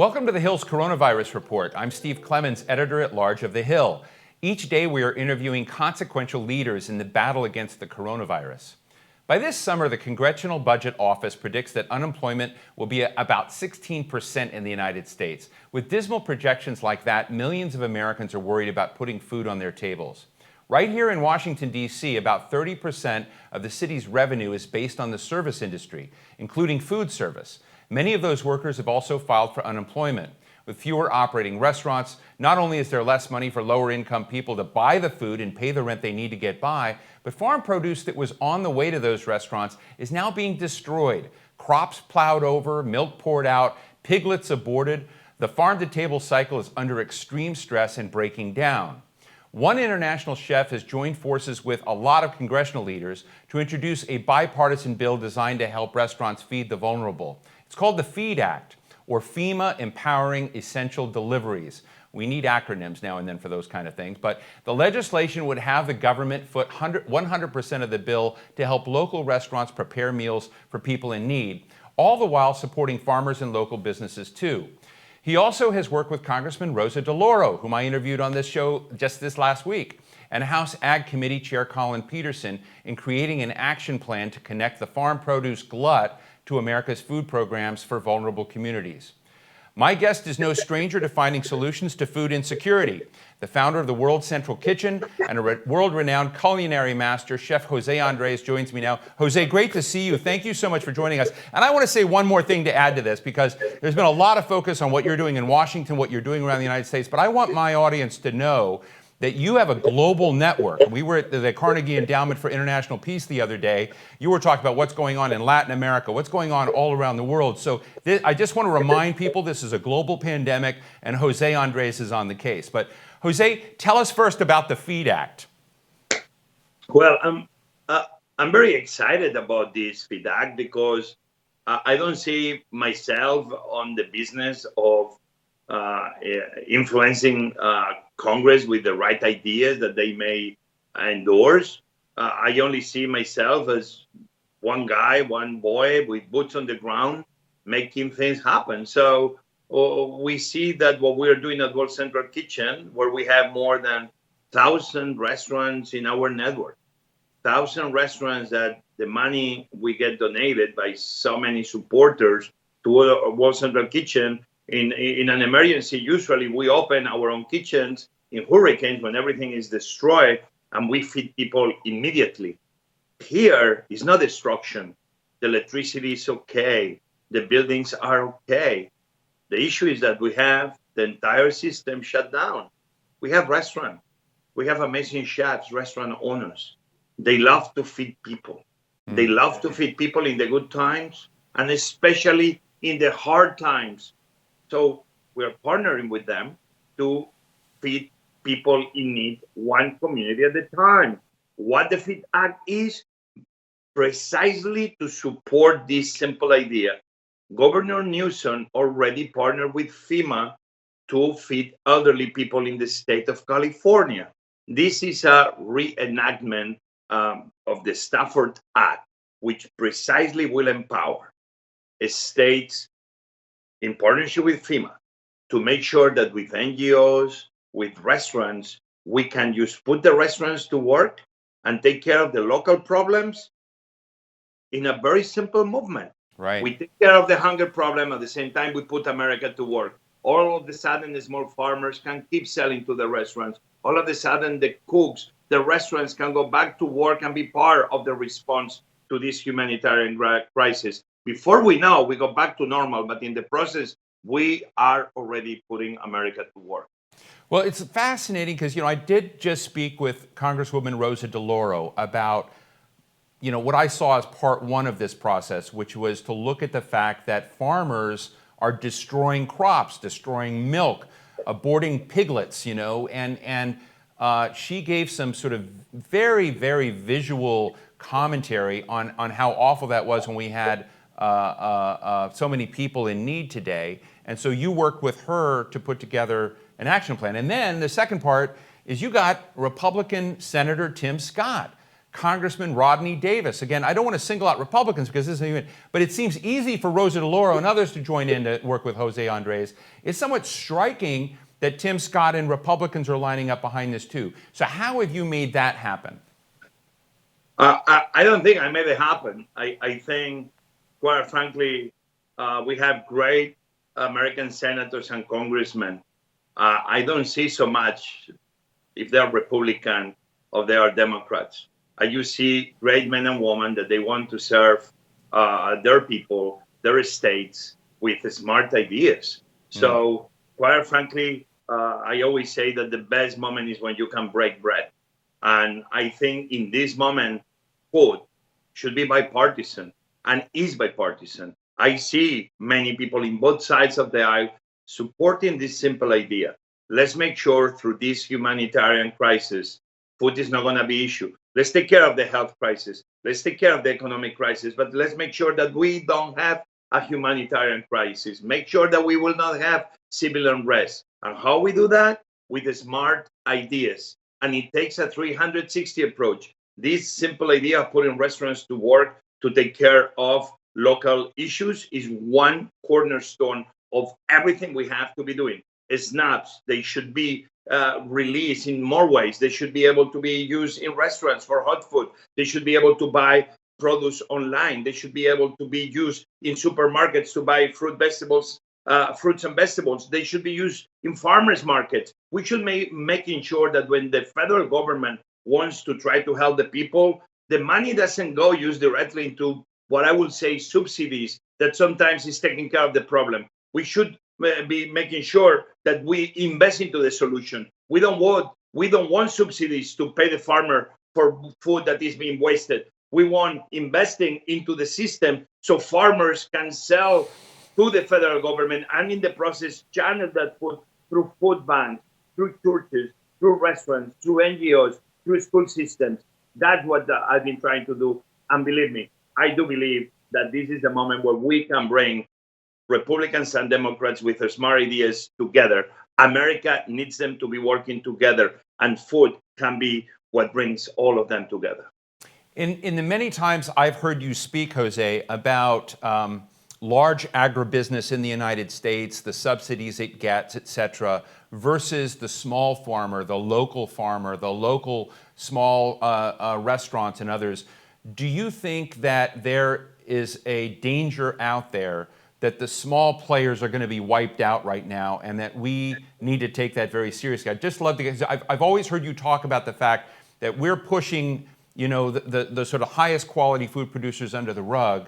Welcome to The Hill's Coronavirus Report. I'm Steve Clemons, editor-at-large of The Hill. Each day we are interviewing consequential leaders in the battle against the coronavirus. By this summer, the Congressional Budget Office predicts that unemployment will be about 16% in the United States. With dismal projections like that, millions of Americans are worried about putting food on their tables. Right here in Washington, D.C., about 30% of the city's revenue is based on the service industry, including food service. Many of those workers have also filed for unemployment. With fewer operating restaurants, not only is there less money for lower-income people to buy the food and pay the rent they need to get by, but farm produce that was on the way to those restaurants is now being destroyed. Crops plowed over, milk poured out, piglets aborted. The farm-to-table cycle is under extreme stress and breaking down. One international chef has joined forces with a lot of congressional leaders to introduce a bipartisan bill designed to help restaurants feed the vulnerable. It's called the FEED Act, or FEMA Empowering Essential Deliveries. We need acronyms now and then for those kind of things, but the legislation would have the government foot 100% of the bill to help local restaurants prepare meals for people in need, all the while supporting farmers and local businesses too. He also has worked with Congressman Rosa DeLauro, whom I interviewed on this show just this last week, and House Ag Committee Chair Colin Peterson in creating an action plan to connect the farm produce glut to America's food programs for vulnerable communities. My guest is no stranger to finding solutions to food insecurity. The founder of the World Central Kitchen and a world-renowned culinary master, Chef José Andrés, joins me now. José, great to see you. Thank you so much for joining us. And I want to say one more thing to add to this, because there's been a lot of focus on what you're doing in Washington, what you're doing around the United States, but I want my audience to know that you have a global network. We were at the Carnegie Endowment for International Peace the other day. You were talking about what's going on in Latin America, what's going on all around the world. So I just want to remind people this is a global pandemic, and José Andrés is on the case. But José, tell us first about the FEED Act. Well, I'm very excited about this FEED Act because I don't see myself on the business of influencing Congress with the right ideas that they may endorse. I only see myself as one guy, one boy with boots on the ground, making things happen. So we see that what we're doing at World Central Kitchen, where we have more than 1,000 restaurants in our network, 1,000 restaurants that the money we get donated by so many supporters to World Central Kitchen. In an emergency, usually we open our own kitchens in hurricanes when everything is destroyed, and we feed people immediately. Here is no destruction. The electricity is okay. The buildings are okay. The issue is that we have the entire system shut down. We have restaurants. We have amazing chefs, restaurant owners. They love to feed people. They love to feed people in the good times, and especially in the hard times. So we're partnering with them to feed people in need, one community at a time. What the FEED Act is, precisely to support this simple idea. Governor Newsom already partnered with FEMA to feed elderly people in the state of California. This is a reenactment of the Stafford Act, which precisely will empower states in partnership with FEMA to make sure that with NGOs, with restaurants, we can just put the restaurants to work and take care of the local problems in a very simple movement. Right. We take care of the hunger problem, at the same time we put America to work. All of a sudden, the small farmers can keep selling to the restaurants. All of a sudden, the cooks, the restaurants can go back to work and be part of the response to this humanitarian crisis. Before we know, we go back to normal, but in the process, we are already putting America to work. Well, it's fascinating because, I did just speak with Congresswoman Rosa DeLauro about, what I saw as part one of this process, which was to look at the fact that farmers are destroying crops, destroying milk, aborting piglets, and she gave some sort of very, very visual commentary on how awful that was when we had so many people in need today. And so you worked with her to put together an action plan. And then the second part is you got Republican Senator Tim Scott Congressman Rodney Davis. Again, I don't want to single out Republicans because this isn't even, but it seems easy for Rosa DeLauro and others to join in to work with Jose Andres. It's somewhat striking that Tim Scott and Republicans are lining up behind this too. So how have you made that happen? I don't think I made it happen. I think, quite frankly, we have great American senators and congressmen. I don't see so much if they are Republican or they are Democrats. You see great men and women that they want to serve their people, their states with smart ideas. So, quite frankly, I always say that the best moment is when you can break bread. And I think in this moment, food should be bipartisan and is bipartisan. I see many people in both sides of the aisle supporting this simple idea. Let's make sure through this humanitarian crisis, food is not going to be an issue. Let's take care of the health crisis. Let's take care of the economic crisis, but let's make sure that we don't have a humanitarian crisis. Make sure that we will not have civil unrest. And how we do that? With smart ideas. And it takes a 360 approach. This simple idea of putting restaurants to work to take care of local issues is one cornerstone of everything we have to be doing. Snaps, they should be released in more ways. They should be able to be used in restaurants for hot food. They should be able to buy produce online. They should be able to be used in supermarkets to buy fruits and vegetables. They should be used in farmers markets. We should making sure that when the federal government wants to try to help the people, the money doesn't go used directly into what I would say subsidies that sometimes is taking care of the problem. We should be making sure that we invest into the solution. We don't want subsidies to pay the farmer for food that is being wasted. We want investing into the system so farmers can sell to the federal government and in the process channel that food through food banks, through churches, through restaurants, through NGOs, through school systems. That's what I've been trying to do. And believe me, I do believe that this is the moment where we can bring Republicans and Democrats with their smart ideas together. America needs them to be working together, and food can be what brings all of them together. In the many times I've heard you speak, Jose, about large agribusiness in the United States, the subsidies it gets, et cetera, versus the small farmer, the local small restaurants and others. Do you think that there is a danger out there that the small players are going to be wiped out right now and that we need to take that very seriously? I'd just love to get, I've always heard you talk about the fact that we're pushing, the sort of highest quality food producers under the rug.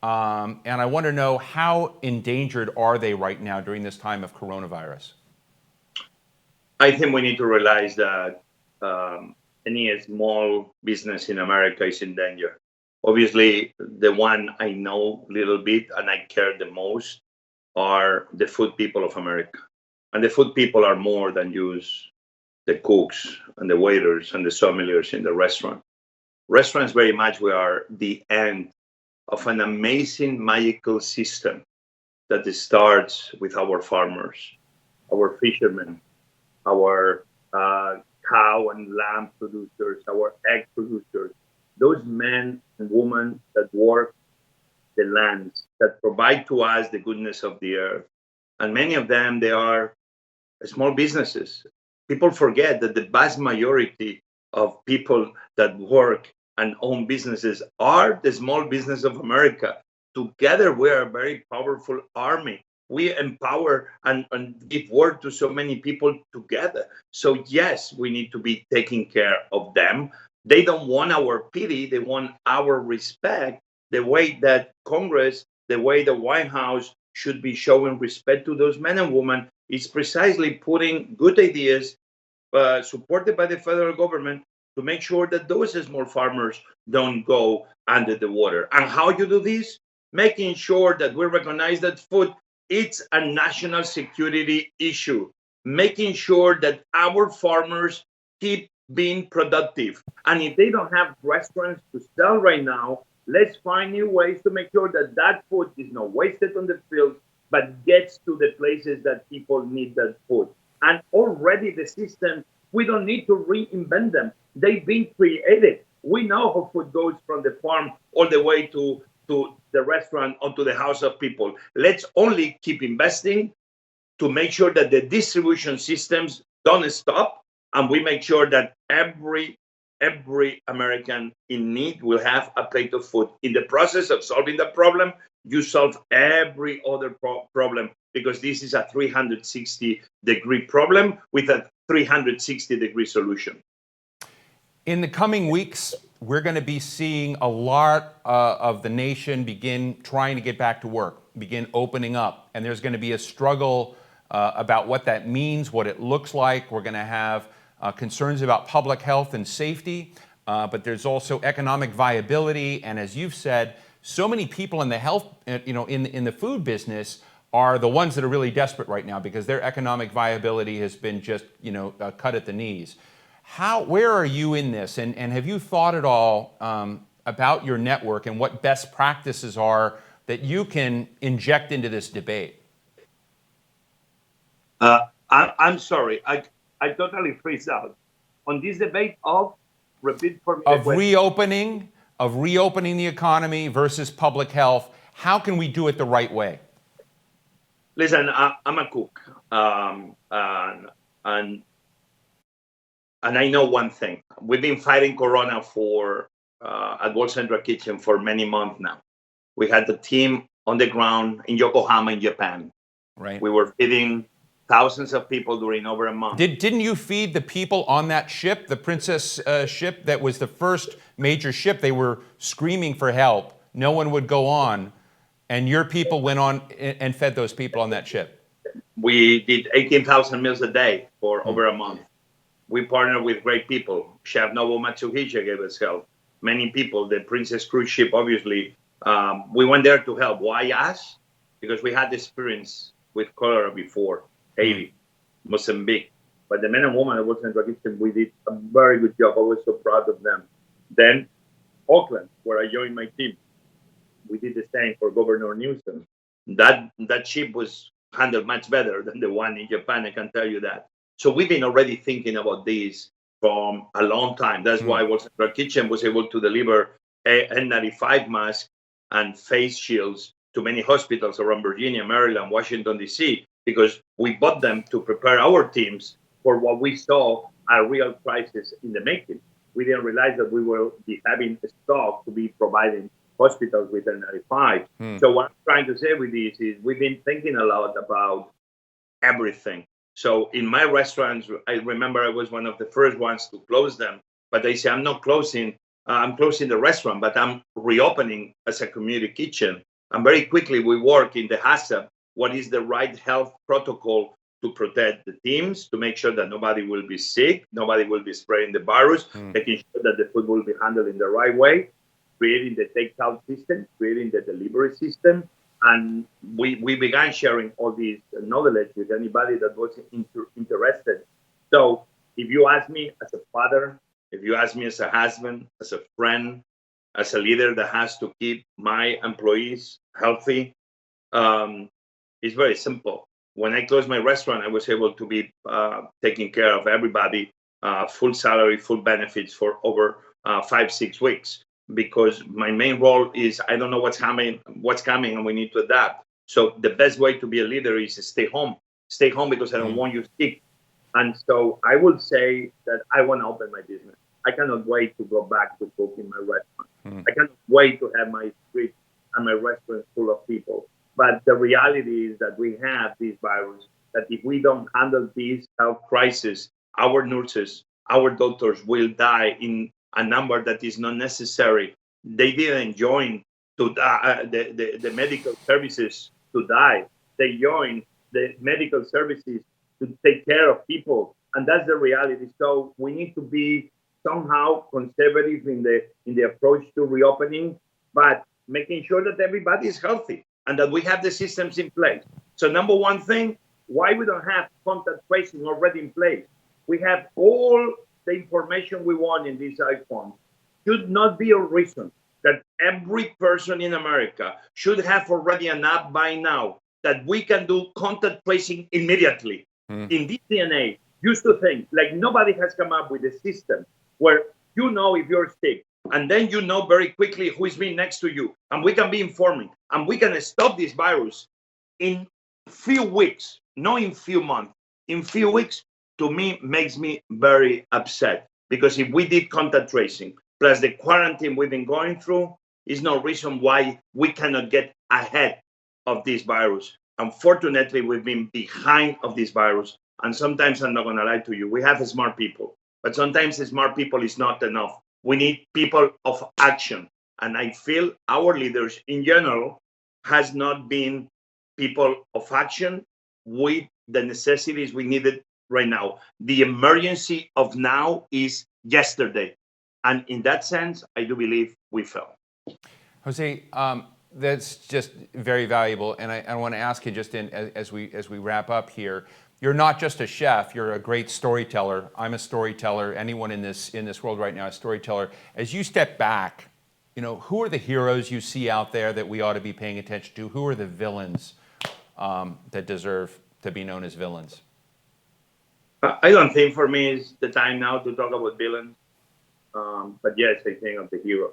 And I want to know, how endangered are they right now during this time of coronavirus? I think we need to realize that any small business in America is in danger. Obviously, the one I know a little bit and I care the most are the food people of America. And the food people are more than just the cooks and the waiters and the sommeliers in the restaurant. Restaurants very much we are the end of an amazing magical system that starts with our farmers, our fishermen, our cow and lamb producers, our egg producers, those men and women that work the lands, that provide to us the goodness of the earth. And many of them, they are small businesses. People forget that the vast majority of people that work and own businesses are the small business of America. Together, we are a very powerful army. We empower and give work to so many people together. So yes, we need to be taking care of them. They don't want our pity. They want our respect. The way that Congress, the way the White House should be showing respect to those men and women is precisely putting good ideas supported by the federal government to make sure that those small farmers don't go under the water. And how you do this? Making sure that we recognize that food it's a national security issue. Making sure that our farmers keep being productive. And if they don't have restaurants to sell right now, let's find new ways to make sure that that food is not wasted on the field, but gets to the places that people need that food. And already the system, we don't need to reinvent them. They've been created. We know how food goes from the farm all the way to the restaurant or to the house of people. Let's only keep investing to make sure that the distribution systems don't stop, and we make sure that every American in need will have a plate of food. In the process of solving the problem, you solve every other problem, because this is a 360-degree problem with a 360-degree solution. In the coming weeks, we're going to be seeing a lot of the nation begin trying to get back to work, begin opening up. And there's going to be a struggle about what that means, what it looks like. We're going to have concerns about public health and safety, but there's also economic viability. And as you've said, so many people in the health, in the food business are the ones that are really desperate right now because their economic viability has been just, cut at the knees. Where are you in this? And have you thought at all about your network and what best practices are that you can inject into this debate? I'm sorry. I totally freeze out. On this debate of, repeat for me. Of reopening the economy versus public health, how can we do it the right way? Listen, I'm a cook. And I know one thing. We've been fighting Corona at World Central Kitchen for many months now. We had the team on the ground in Yokohama, in Japan. Right. We were feeding thousands of people during over a month. Didn't you feed the people on that ship, the Princess ship that was the first major ship? They were screaming for help. No one would go on. And your people went on and fed those people on that ship. We did 18,000 meals a day for over a month. We partnered with great people. Chef Nobuo Matsuhisa gave us help. Many people, the Princess cruise ship, obviously. We went there to help. Why us? Because we had experience with cholera before, Haiti, Mozambique. But the men and women at World Central Kitchen, we did a very good job. I was so proud of them. Then Auckland, where I joined my team, we did the same for Governor Newsom. That ship was handled much better than the one in Japan, I can tell you that. So we've been already thinking about this from a long time. That's why World Central Kitchen was able to deliver N95 masks and face shields to many hospitals around Virginia, Maryland, Washington, D.C., because we bought them to prepare our teams for what we saw a real crisis in the making. We didn't realize that we will be having a stock to be providing hospitals with N95. So what I'm trying to say with this is we've been thinking a lot about everything. So in my restaurants, I remember I was one of the first ones to close them, but they say, I'm not closing, I'm closing the restaurant, but I'm reopening as a community kitchen. And very quickly we work in the HACCP, what is the right health protocol to protect the teams, to make sure that nobody will be sick, nobody will be spreading the virus, making sure that the food will be handled in the right way, creating the takeout system, creating the delivery system. And we began sharing all these knowledge with anybody that was interested. So if you ask me as a father, if you ask me as a husband, as a friend, as a leader that has to keep my employees healthy, it's very simple. When I closed my restaurant, I was able to be taking care of everybody, full salary, full benefits for over 5-6 weeks. Because my main role is I don't know what's coming, and we need to adapt. So the best way to be a leader is to stay home because I don't want you sick. And so I would say that I want to open my business. I cannot wait to go back to cook in my restaurant. I cannot wait to have my street and my restaurant full of people. But the reality is that we have this virus, that if we don't handle this health crisis, our nurses, our doctors will die in a number that is not necessary. They didn't join to the medical services to die. They joined the medical services to take care of people, and that's the reality. So we need to be somehow conservative in the approach to reopening, but making sure that everybody is healthy and that we have the systems in place. So number one thing, why we don't have contact tracing already in place? We have all the information we want in these iPhones. Should not be a reason that every person in America should have already an app by now that we can do contact tracing immediately. In this DNA, used to think like nobody has come up with a system where if you're sick, And then you know very quickly who is being next to you. And we can be informing. And we can stop this virus in few weeks, not in few months. In few weeks, to me, makes me very upset. Because if we did contact tracing, plus the quarantine we've been going through, is no reason why we cannot get ahead of this virus. Unfortunately, we've been behind of this virus. And sometimes, I'm not going to lie to you, we have smart people. But sometimes smart people is not enough. We need people of action. And I feel our leaders in general has not been people of action with the necessities we needed right now. The emergency of now is yesterday. And in that sense, I do believe we fell. Jose, that's just very valuable, and I want to ask you just as we wrap up here. You're not just a chef; you're a great storyteller. I'm a storyteller. Anyone in this world right now is a storyteller. As you step back, who are the heroes you see out there that we ought to be paying attention to? Who are the villains that deserve to be known as villains? I don't think for me is the time now to talk about villains, but yes, I think of the hero.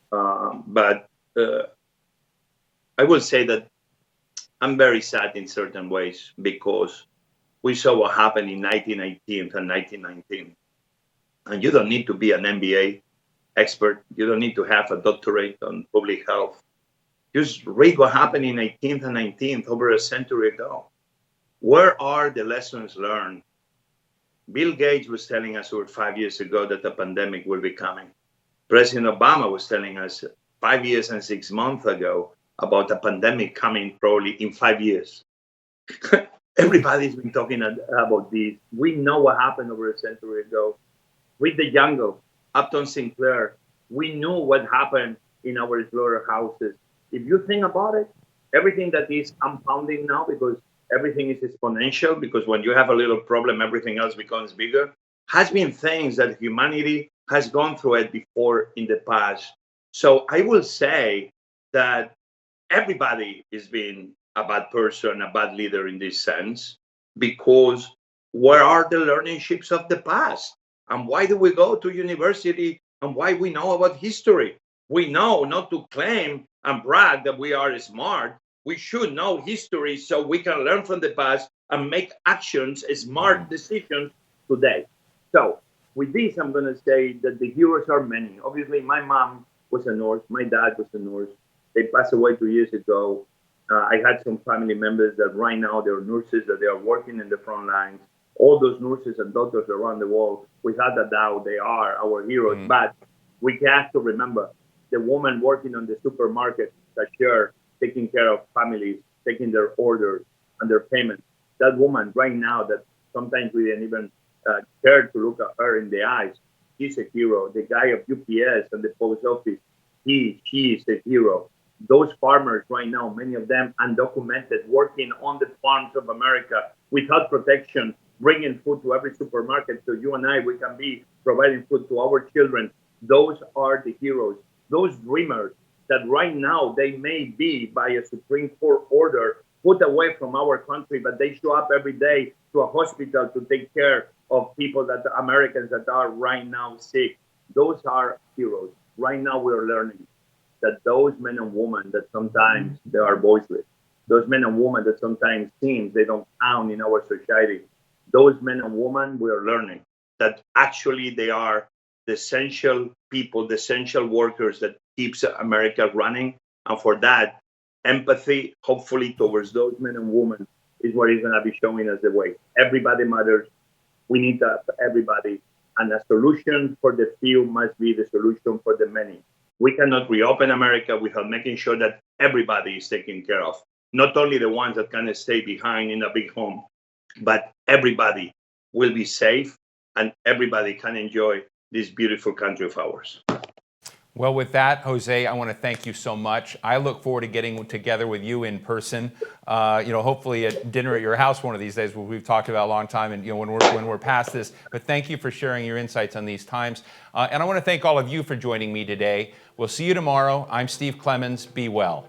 But I will say that I'm very sad in certain ways because we saw what happened in 1918 and 1919. And you don't need to be an MBA expert. You don't need to have a doctorate on public health. Just read what happened in 18th and 19th, over a century ago. Where are the lessons learned? Bill Gates was telling us over 5 years ago that the pandemic will be coming. President Obama was telling us 5 years and 6 months ago about a pandemic coming probably in 5 years. Everybody's been talking about this. We know what happened over a century ago. With the jungle, Upton Sinclair, we knew what happened in our slaughterhouses. If you think about it, everything that is compounding now, because everything is exponential, because when you have a little problem, everything else becomes bigger, has been things that humanity has gone through it before in the past. So I will say that everybody is being a bad person, a bad leader in this sense, because where are the learningships of the past? And why do we go to university and why we know about history? We know not to claim and brag that we are smart. We should know history so we can learn from the past and make actions, smart decisions today. So with this, I'm going to say that the heroes are many. Obviously, my mom was a nurse. My dad was a nurse. They passed away 2 years ago. I had some family members that right now they're nurses, that they are working in the front lines. All those nurses and doctors around the world, without a doubt, they are our heroes. But we have to remember the woman working on the supermarket, cashier, taking care of families, taking their orders and their payments. That woman right now that sometimes we didn't even care to look at her in the eyes, she's a hero. The guy of UPS and the post office, she is a hero. Those farmers right now, many of them undocumented, working on the farms of America without protection, bringing food to every supermarket so you and I, we can be providing food to our children. Those are the heroes. Those dreamers that right now they may be by a Supreme Court order put away from our country, but they show up every day to a hospital to take care of people that Americans that are right now sick. Those are heroes. Right now we're learning that those men and women that sometimes they are voiceless, those men and women that sometimes seems they don't count in our society, those men and women we are learning that actually they are the essential people, the essential workers that keeps America running. And for that, empathy, hopefully, towards those men and women is what is going to be showing us the way. Everybody matters. We need everybody. And a solution for the few must be the solution for the many. We cannot reopen America without making sure that everybody is taken care of. Not only the ones that can stay behind in a big home, but everybody will be safe and everybody can enjoy this beautiful country of ours. Well, with that, Jose, I want to thank you so much. I look forward to getting together with you in person. Hopefully at dinner at your house one of these days. We've talked about a long time, and when we're past this. But thank you for sharing your insights on these times. And I want to thank all of you for joining me today. We'll see you tomorrow. I'm Steve Clemons. Be well.